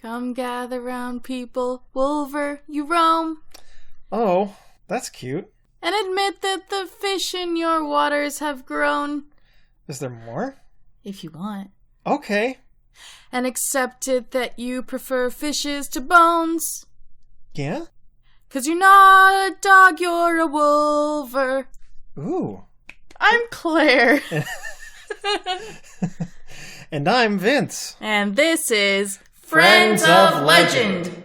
Come gather round, people, Wulver, you roam. Oh, that's cute. And admit that the fish in your waters have grown. Is there more? If you want. Okay. And accept it that you prefer fishes to bones. Yeah? 'Cause you're not a dog, you're a Wulver. Ooh. I'm Claire. And I'm Vince. And this is Friends of Legend.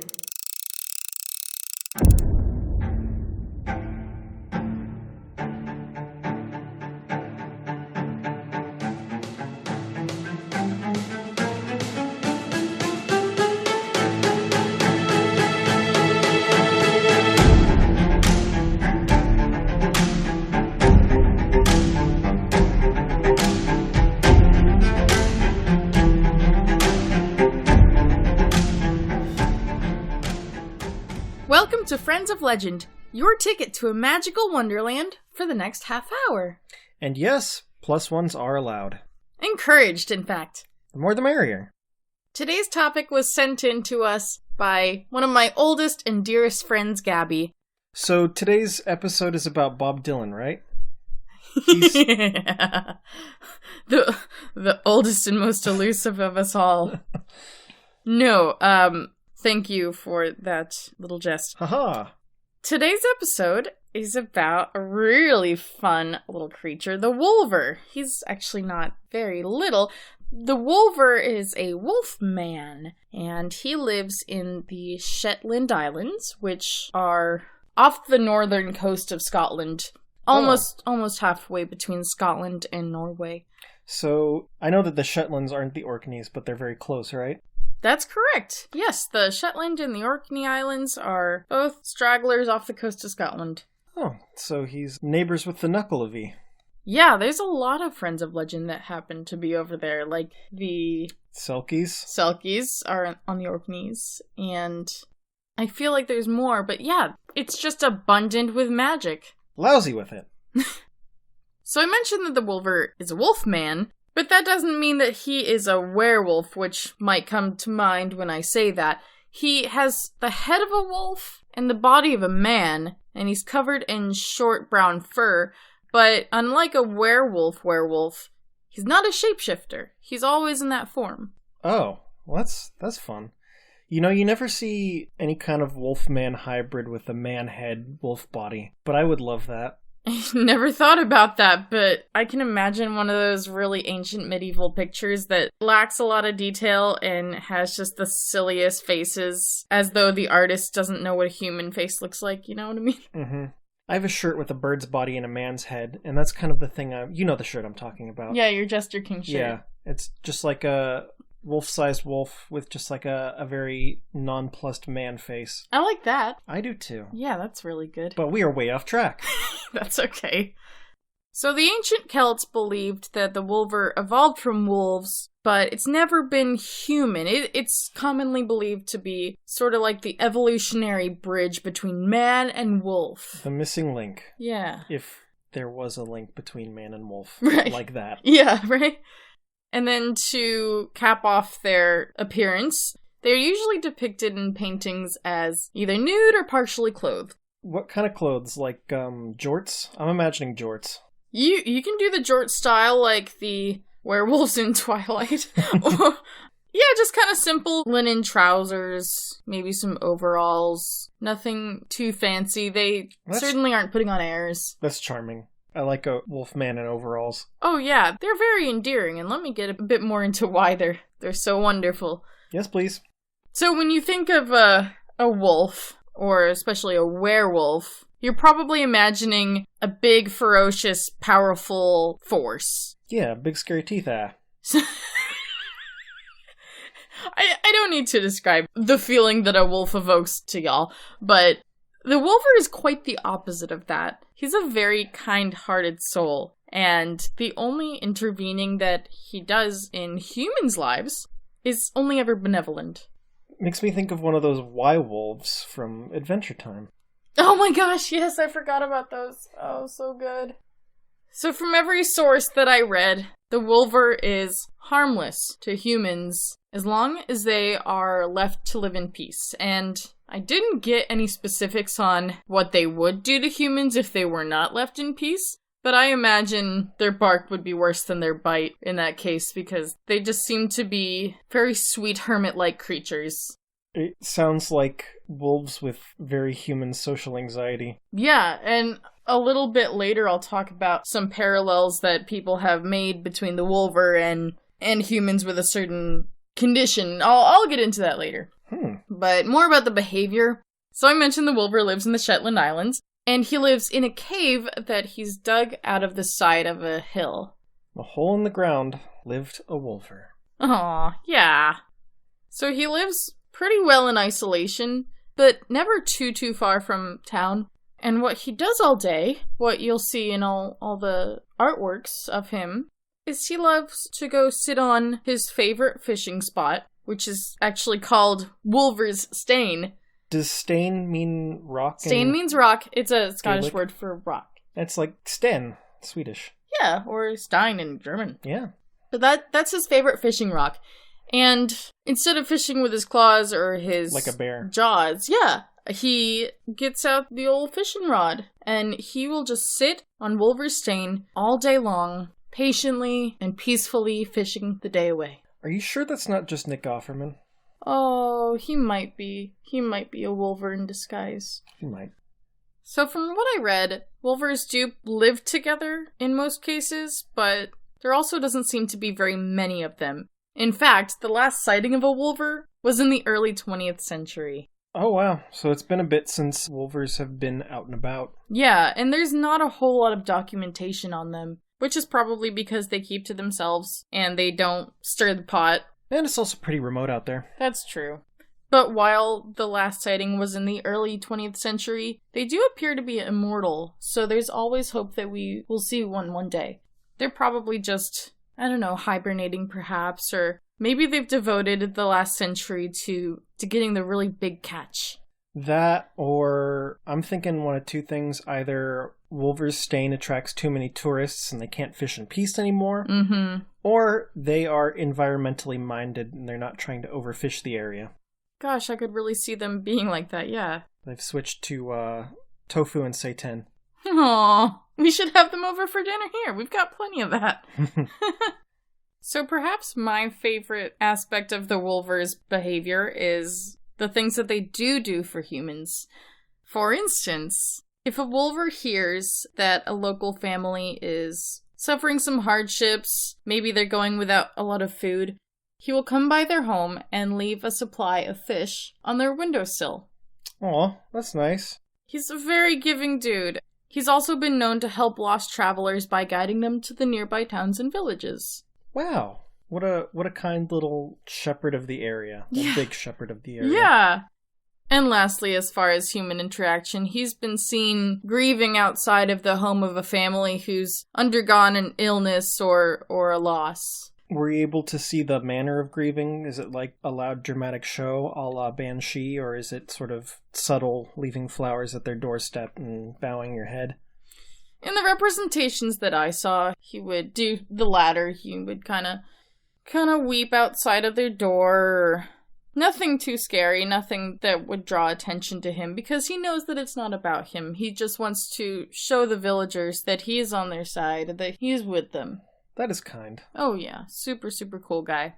Welcome to Friends of Legend, your ticket to a magical wonderland for the next half hour. And yes, +1s are allowed. Encouraged, in fact. The more the merrier. Today's topic was sent in to us by one of my oldest and dearest friends, Gabby. So today's episode is about Bob Dylan, right? Yeah. The oldest and most elusive of us all. No, thank you for that little jest. Haha. Today's episode is about a really fun little creature, the Wulver. He's actually not very little. The Wulver is a wolf man, and he lives in the Shetland Islands, which are off the northern coast of Scotland, almost halfway between Scotland and Norway. So, I know that the Shetlands aren't the Orkneys, but they're very close, right? That's correct. Yes, the Shetland and the Orkney Islands are both stragglers off the coast of Scotland. Oh, so he's neighbors with the Knuckleavy. Yeah, there's a lot of Friends of Legend that happen to be over there, like the Selkies? Selkies are on the Orkneys, and I feel like there's more, but yeah, it's just abundant with magic. Lousy with it. So I mentioned that the Wulver is a wolf man, but that doesn't mean that he is a werewolf, which might come to mind when I say that. He has the head of a wolf and the body of a man, and he's covered in short brown fur, but unlike a werewolf, he's not a shapeshifter. He's always in that form. Oh, well, that's fun. You know, you never see any kind of wolf-man hybrid with a man head, wolf body, but I would love that. I never thought about that, but I can imagine one of those really ancient medieval pictures that lacks a lot of detail and has just the silliest faces, as though the artist doesn't know what a human face looks like, you know what I mean? Mm-hmm. I have a shirt with a bird's body and a man's head, and that's kind of the thing you know the shirt I'm talking about. Yeah, your Jester King shirt. Yeah, it's just like a wolf-sized wolf with just like a very nonplussed man face. I like that. I do too. Yeah, that's really good. But we are way off track. That's okay. So the ancient Celts believed that the Wulver evolved from wolves, but it's never been human. It's commonly believed to be sort of like the evolutionary bridge between man and wolf. The missing link. Yeah. If there was a link between man and wolf. Right. Like that. Yeah, right? And then to cap off their appearance, they're usually depicted in paintings as either nude or partially clothed. What kind of clothes? Like, jorts? I'm imagining jorts. You can do the jort style like the werewolves in Twilight. Or, yeah, just kind of simple linen trousers, maybe some overalls. Nothing too fancy. They certainly aren't putting on airs. That's charming. I like a wolf man in overalls. Oh yeah, they're very endearing, and let me get a bit more into why they're so wonderful. Yes, please. So when you think of a wolf, or especially a werewolf, you're probably imagining a big, ferocious, powerful force. Yeah, big scary teeth, I don't need to describe the feeling that a wolf evokes to y'all, but the Wulver is quite the opposite of that. He's a very kind-hearted soul, and the only intervening that he does in humans' lives is only ever benevolent. Makes me think of one of those Y-wolves from Adventure Time. Oh my gosh, yes, I forgot about those. Oh, so good. So from every source that I read, The Wulver is harmless to humans as long as they are left to live in peace. And I didn't get any specifics on what they would do to humans if they were not left in peace, but I imagine their bark would be worse than their bite in that case because they just seem to be very sweet hermit-like creatures. It sounds like wolves with very human social anxiety. Yeah, and a little bit later I'll talk about some parallels that people have made between the Wulver and humans with a certain condition. I'll get into that later. But more about the behavior. So I mentioned the Wulver lives in the Shetland Islands, and he lives in a cave that he's dug out of the side of a hill. A hole in the ground lived a Wulver. Aw, yeah. So he lives pretty well in isolation, but never too far from town. And what he does all day, what you'll see in all the artworks of him, is he loves to go sit on his favorite fishing spot, which is actually called Wulver's Stane. Does Stane mean rock? Stane means rock. It's a Scottish Gaelic? word for rock. It's like Sten, Swedish. Yeah, or Stein in German. Yeah. But that's his favorite fishing rock. And instead of fishing with his claws or his like a bear. Jaws, he gets out the old fishing rod and he will just sit on Wulver's Stane all day long, patiently and peacefully fishing the day away. Are you sure that's not just Nick Offerman? Oh, he might be. He might be a Wulver in disguise. He might. So from what I read, Wulvers do live together in most cases, but there also doesn't seem to be very many of them. In fact, the last sighting of a Wulver was in the early 20th century. Oh wow, so it's been a bit since Wulvers have been out and about. Yeah, and there's not a whole lot of documentation on them, which is probably because they keep to themselves and they don't stir the pot. And it's also pretty remote out there. That's true. But while the last sighting was in the early 20th century, they do appear to be immortal, so there's always hope that we will see one day. They're probably just, I don't know, hibernating perhaps, or maybe they've devoted the last century to getting the really big catch. That, or I'm thinking one of two things. Either Wulver's Stane attracts too many tourists and they can't fish in peace anymore, or they are environmentally minded and they're not trying to overfish the area. Gosh, I could really see them being like that, yeah. They've switched to tofu and seitan. Aww, we should have them over for dinner here. We've got plenty of that. So perhaps my favorite aspect of the Wulver's behavior is the things that they do for humans. For instance, if a Wulver hears that a local family is suffering some hardships, maybe they're going without a lot of food, he will come by their home and leave a supply of fish on their windowsill. Aw, that's nice. He's a very giving dude. He's also been known to help lost travelers by guiding them to the nearby towns and villages. Wow. What a kind little shepherd of the area. A big shepherd of the area. Yeah. And lastly, as far as human interaction, he's been seen grieving outside of the home of a family who's undergone an illness or a loss. Were you able to see the manner of grieving? Is it like a loud dramatic show a la Banshee, or is it sort of subtle, leaving flowers at their doorstep and bowing your head? In the representations that I saw, he would do the latter. He would kind of weep outside of their door. Nothing too scary, nothing that would draw attention to him, because he knows that it's not about him. He just wants to show the villagers that he is on their side, that he is with them. That is kind. Oh yeah, super cool guy.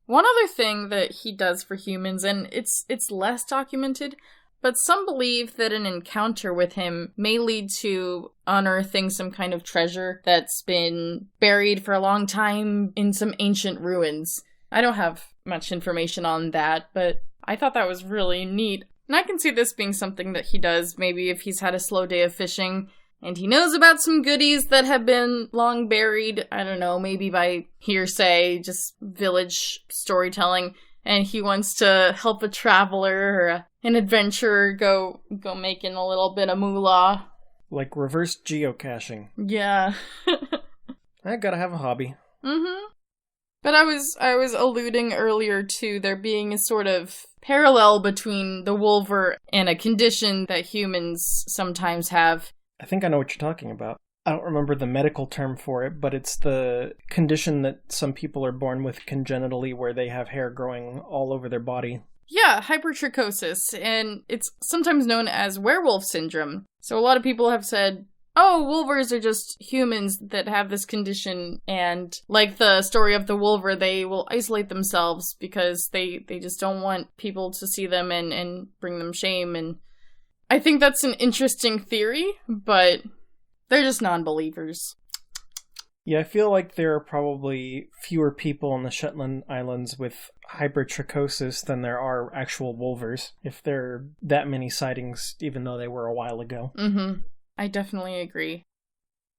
One other thing that he does for humans, and it's less documented, but some believe that an encounter with him may lead to unearthing some kind of treasure that's been buried for a long time in some ancient ruins. I don't have much information on that, but I thought that was really neat. And I can see this being something that he does, maybe if he's had a slow day of fishing, and he knows about some goodies that have been long buried, I don't know, maybe by hearsay, just village storytelling, and he wants to help a traveler or an adventurer go making a little bit of moolah. Like reverse geocaching. Yeah. I gotta have a hobby. But I was alluding earlier to there being a sort of parallel between the Wulver and a condition that humans sometimes have. I think I know what you're talking about. I don't remember the medical term for it, but it's the condition that some people are born with congenitally where they have hair growing all over their body. Yeah, hypertrichosis, and it's sometimes known as werewolf syndrome. So a lot of people have said, oh, Wulvers are just humans that have this condition, and like the story of the Wulver, they will isolate themselves because they just don't want people to see them and bring them shame, and I think that's an interesting theory, but they're just non-believers. Yeah, I feel like there are probably fewer people in the Shetland Islands with hypertrichosis than there are actual Wulvers, if there are that many sightings, even though they were a while ago. Mm-hmm. I definitely agree.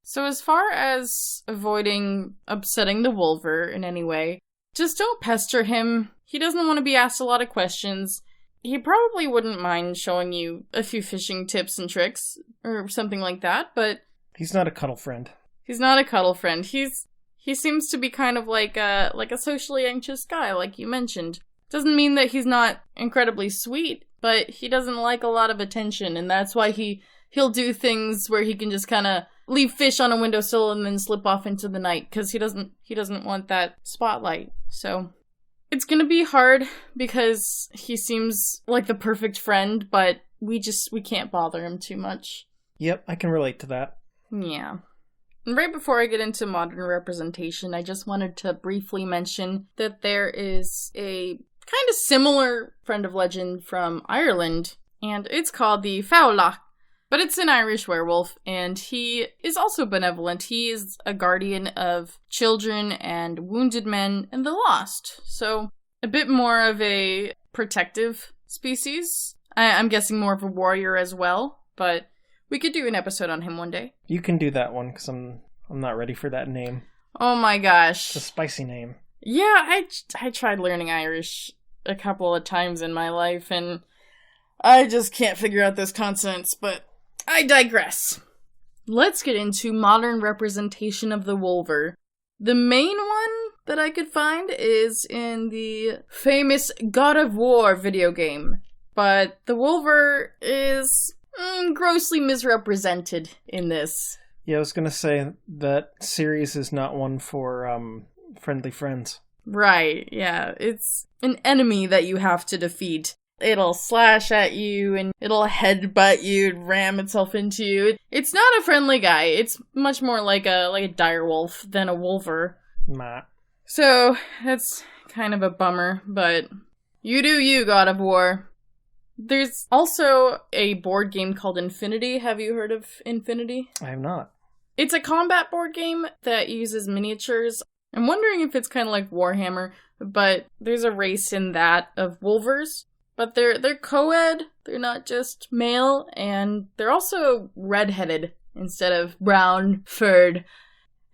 So as far as avoiding upsetting the Wulver in any way, just don't pester him. He doesn't want to be asked a lot of questions. He probably wouldn't mind showing you a few fishing tips and tricks, or something like that, but... He's not a cuddle friend. He's not a cuddle friend. He seems to be kind of like a socially anxious guy, like you mentioned. Doesn't mean that he's not incredibly sweet, but he doesn't like a lot of attention, and that's why he'll do things where he can just kind of leave fish on a windowsill and then slip off into the night, because he doesn't want that spotlight. So it's gonna be hard because he seems like the perfect friend, but we can't bother him too much. Yep, I can relate to that. Yeah. And right before I get into modern representation, I just wanted to briefly mention that there is a kind of similar friend of legend from Ireland, and it's called the F.o.L. But it's an Irish werewolf, and he is also benevolent. He is a guardian of children and wounded men and the lost. So, a bit more of a protective species. I'm guessing more of a warrior as well, but we could do an episode on him one day. You can do that one, because I'm not ready for that name. Oh my gosh. It's a spicy name. Yeah, I tried learning Irish a couple of times in my life, and I just can't figure out those consonants, but I digress. Let's get into modern representation of the Wulver. The main one that I could find is in the famous God of War video game, but the Wulver is grossly misrepresented in this. Yeah, I was gonna say that series is not one for friendly friends. Right, yeah. It's an enemy that you have to defeat. It'll slash at you, and it'll headbutt you, and ram itself into you. It's not a friendly guy. It's much more like a direwolf than a Wulver. Nah. So, that's kind of a bummer, but you do you, God of War. There's also a board game called Infinity. Have you heard of Infinity? I have not. It's a combat board game that uses miniatures. I'm wondering if it's kind of like Warhammer, but there's a race in that of Wulvers. But they're co-ed, they're not just male, and they're also red-headed instead of brown-furred.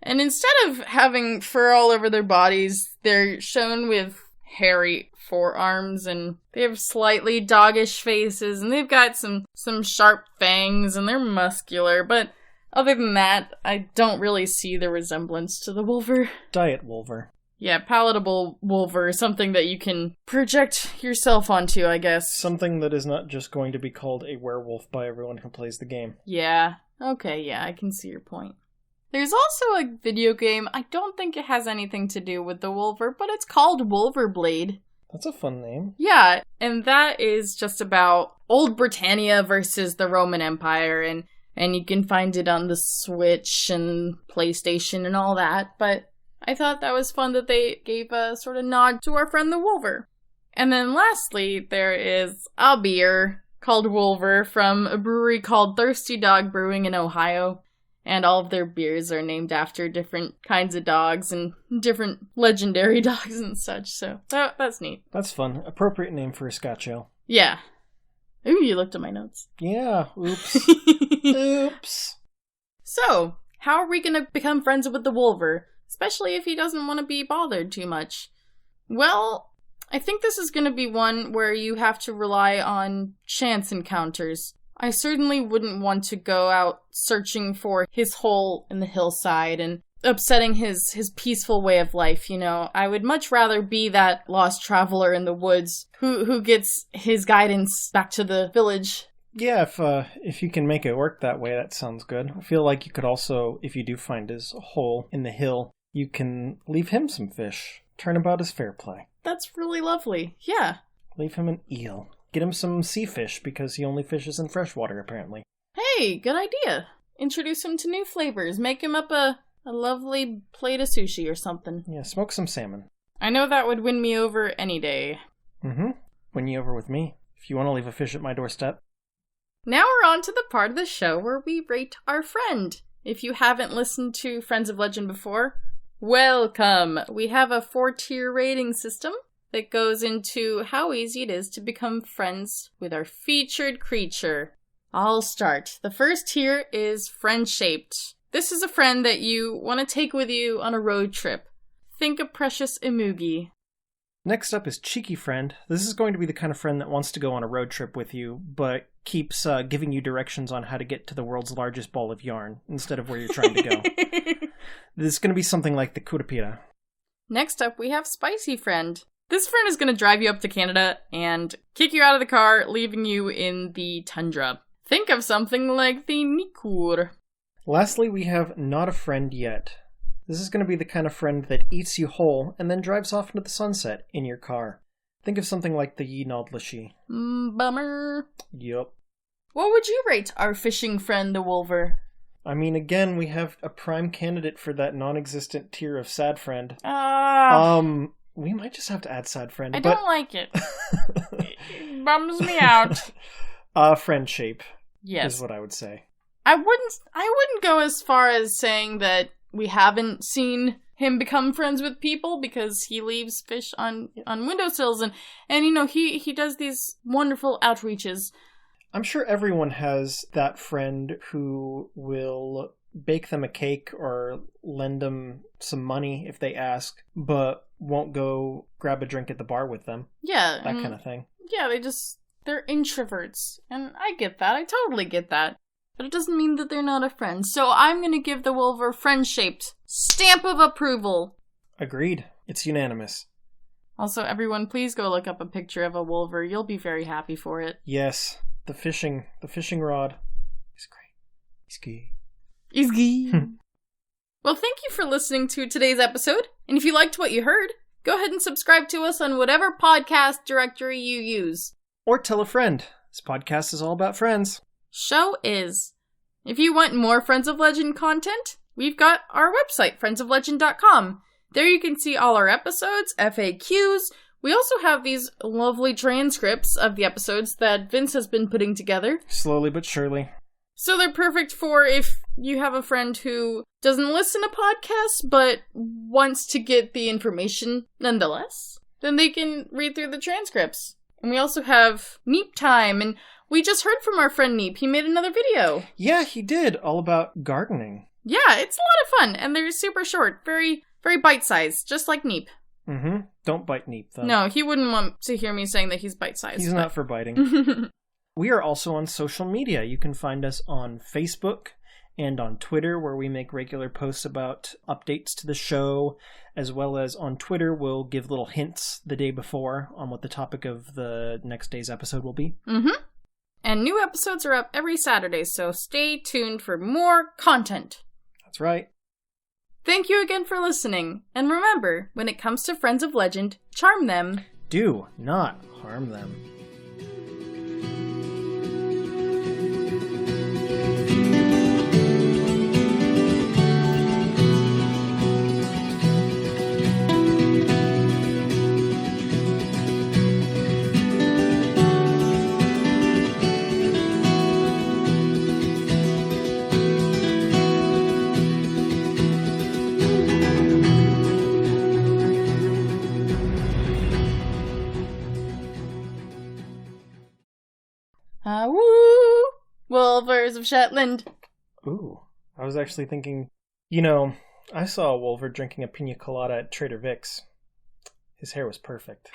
And instead of having fur all over their bodies, they're shown with hairy forearms, and they have slightly doggish faces, and they've got some sharp fangs, and they're muscular, but other than that, I don't really see the resemblance to the Wulver. Diet Wulver. Yeah, palatable Wulver, something that you can project yourself onto, I guess. Something that is not just going to be called a werewolf by everyone who plays the game. Yeah, okay, yeah, I can see your point. There's also a video game, I don't think it has anything to do with the Wulver, but it's called Wulverblade. That's a fun name. Yeah, and that is just about old Britannia versus the Roman Empire, and you can find it on the Switch and PlayStation and all that, but I thought that was fun that they gave a sort of nod to our friend the Wulver. And then lastly, there is a beer called Wulver from a brewery called Thirsty Dog Brewing in Ohio. And all of their beers are named after different kinds of dogs and different legendary dogs and such, so that's neat. That's fun. Appropriate name for a Scotch ale. Yeah. Ooh, you looked at my notes. Yeah, oops. Oops. So, how are we gonna become friends with the Wulver? Especially if he doesn't want to be bothered too much. Well, I think this is going to be one where you have to rely on chance encounters. I certainly wouldn't want to go out searching for his hole in the hillside and upsetting his peaceful way of life, you know. I would much rather be that lost traveler in the woods who gets his guidance back to the village. Yeah, if you can make it work that way, that sounds good. I feel like you could also, if you do find his hole in the hill, you can leave him some fish. Turnabout is fair play. That's really lovely. Yeah. Leave him an eel. Get him some sea fish because he only fishes in freshwater, apparently. Hey, good idea. Introduce him to new flavors. Make him up a lovely plate of sushi or something. Yeah, smoke some salmon. I know that would win me over any day. Mm-hmm. Win you over with me, if you want to leave a fish at my doorstep. Now we're on to the part of the show where we rate our friend. If you haven't listened to Friends of Legend before, welcome! We have a 4-tier rating system that goes into how easy it is to become friends with our featured creature. I'll start. The first tier is friend-shaped. This is a friend that you want to take with you on a road trip. Think of Precious Imugi. Next up is Cheeky Friend. This is going to be the kind of friend that wants to go on a road trip with you, but keeps giving you directions on how to get to the world's largest ball of yarn instead of where you're trying to go. This is going to be something like the Curupira. Next up, we have Spicy Friend. This friend is going to drive you up to Canada and kick you out of the car, leaving you in the tundra. Think of something like the Nikur. Lastly, we have Not a Friend Yet. This is going to be the kind of friend that eats you whole and then drives off into the sunset in your car. Think of something like the Yinaldlashi. Bummer. Yup. What would you rate our fishing friend, the Wulver? I mean, again, we have a prime candidate for that non-existent tier of sad friend. We might just have to add sad friend. I don't like it. It bums me out. Friend shape. Yes. Is what I would say. I wouldn't go as far as saying that we haven't seen him become friends with people because he leaves fish on windowsills and you know, he does these wonderful outreaches. I'm sure everyone has that friend who will bake them a cake or lend them some money if they ask, but won't go grab a drink at the bar with them. Yeah. That kind of thing. Yeah, they're introverts. And I get that. I totally get that. But it doesn't mean that they're not a friend. So I'm going to give the Wulver friend-shaped stamp of approval. Agreed. It's unanimous. Also, everyone, please go look up a picture of a Wulver. You'll be very happy for it. Yes. The fishing rod. He's great. He's gay. He's gay. Well, thank you for listening to today's episode. And if you liked what you heard, go ahead and subscribe to us on whatever podcast directory you use. Or tell a friend. This podcast is all about friends. Show is. If you want more Friends of Legend content, we've got our website, friendsoflegend.com. There you can see all our episodes, FAQs. We also have these lovely transcripts of the episodes that Vince has been putting together. Slowly but surely. So they're perfect for if you have a friend who doesn't listen to podcasts, but wants to get the information nonetheless. Then they can read through the transcripts. And we also have Neep Time, and we just heard from our friend Neep. He made another video. Yeah, he did. All about gardening. Yeah, it's a lot of fun. And they're super short. Very, very bite-sized. Just like Neep. Mm-hmm. Don't bite Neep, though. No, he wouldn't want to hear me saying that he's bite-sized. He's not for biting. We are also on social media. You can find us on Facebook and on Twitter, where we make regular posts about updates to the show, as well as on Twitter, we'll give little hints the day before on what the topic of the next day's episode will be. Mm-hmm. And new episodes are up every Saturday, so stay tuned for more content. That's right. Thank you again for listening. And remember, when it comes to Friends of Legend, charm them. Do not harm them. Woo! Wulvers of Shetland. Ooh, I was actually thinking, you know, I saw a Wulver drinking a pina colada at Trader Vic's. His hair was perfect.